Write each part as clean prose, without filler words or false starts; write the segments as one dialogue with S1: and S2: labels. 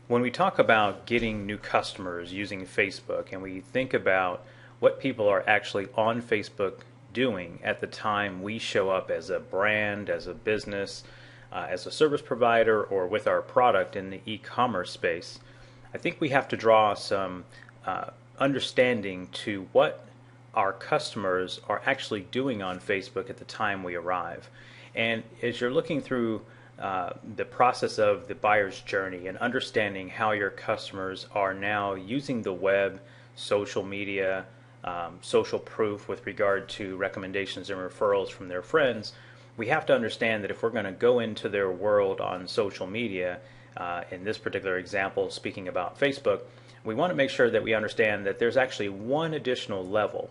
S1: When we talk about getting new customers using Facebook and we think about what people are actually on Facebook doing at the time we show up as a brand, as a business, as a service provider, or with our product in the e-commerce space, I think we have to draw some understanding to what our customers are actually doing on Facebook at the time we arrive. And as you're looking through the process of the buyer's journey and understanding how your customers are now using the web, social media, social proof with regard to recommendations and referrals from their friends, we have to understand that if we're going to go into their world on social media, in this particular example, speaking about Facebook, we want to make sure that we understand that there's actually one additional level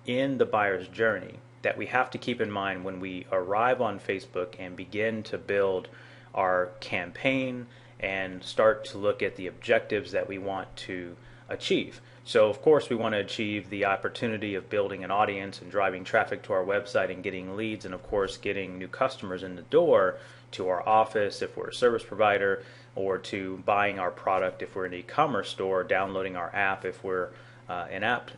S1: in the buyer's journey that we have to keep in mind when we arrive on Facebook and begin to build our campaign and start to look at the objectives that we want to achieve. So of course we want to achieve the opportunity of building an audience and driving traffic to our website and getting leads, and of course getting new customers in the door to our office if we're a service provider, or to buying our product if we're an e-commerce store, downloading our app if we're an app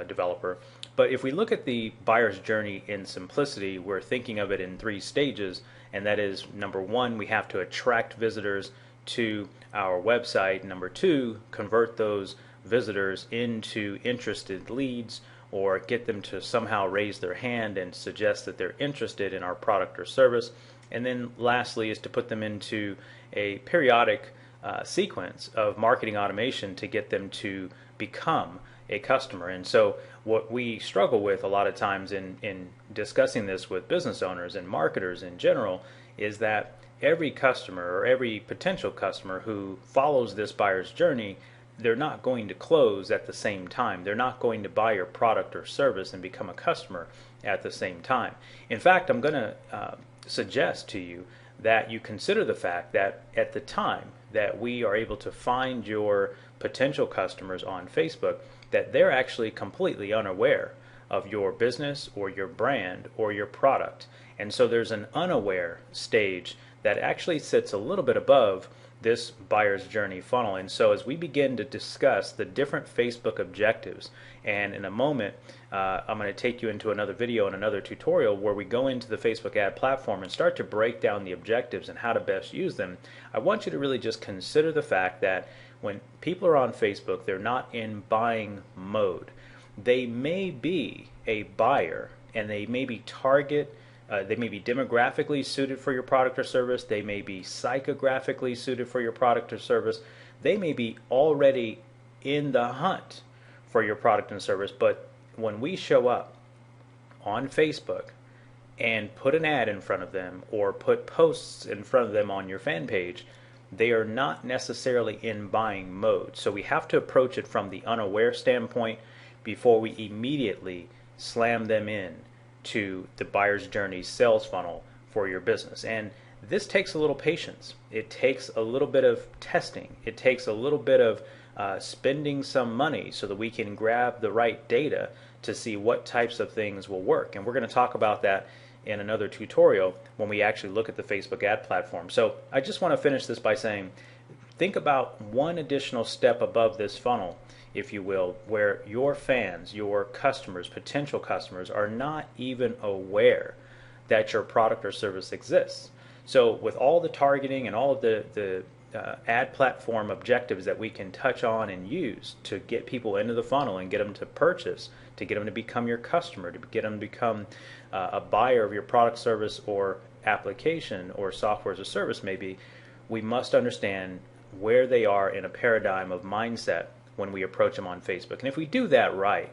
S1: developer. But if we look at the buyer's journey in simplicity, we're thinking of it in three stages, and that is, number one, we have to attract visitors to our website. Number two, convert those visitors into interested leads, or get them to somehow raise their hand and suggest that they're interested in our product or service. And then lastly is to put them into a periodic sequence of marketing automation to get them to become a customer. And so what we struggle with a lot of times in discussing this with business owners and marketers in general is that every customer or every potential customer who follows this buyer's journey, they're not going to close at the same time. They're not going to buy your product or service and become a customer at the same time. In fact, I'm going to suggest to you that you consider the fact that at the time that we are able to find your potential customers on Facebook, that they're actually completely unaware of your business or your brand or your product. And so there's an unaware stage that actually sits a little bit above this buyer's journey funnel. And so as we begin to discuss the different Facebook objectives, and in a moment I'm going to take you into another video and another tutorial where we go into the Facebook ad platform and start to break down the objectives and how to best use them, I want you to really just consider the fact that when people are on Facebook, they're not in buying mode. They may be a buyer and they may be they may be demographically suited for your product or service. They may be psychographically suited for your product or service. They may be already in the hunt for your product and service. But when we show up on Facebook and put an ad in front of them or put posts in front of them on your fan page, they are not necessarily in buying mode. So we have to approach it from the unaware standpoint before we immediately slam them in to the buyer's journey sales funnel for your business. And this takes a little patience. It takes a little bit of testing. It takes a little bit of spending some money so that we can grab the right data to see what types of things will work. And we're going to talk about that in another tutorial when we actually look at the Facebook ad platform. So I just want to finish this by saying, think about one additional step above this funnel, if you will, where your fans, your customers, potential customers, are not even aware that your product or service exists. So with all the targeting and all of the ad platform objectives that we can touch on and use to get people into the funnel and get them to purchase, to get them to become your customer, to get them to become a buyer of your product, service, or application, or software as a service maybe, we must understand where they are in a paradigm of mindset when we approach them on Facebook. And if we do that right,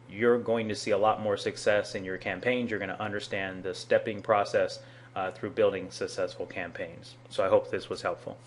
S1: you're going to see a lot more success in your campaigns. You're going to understand the stepping process through building successful campaigns. So I hope this was helpful.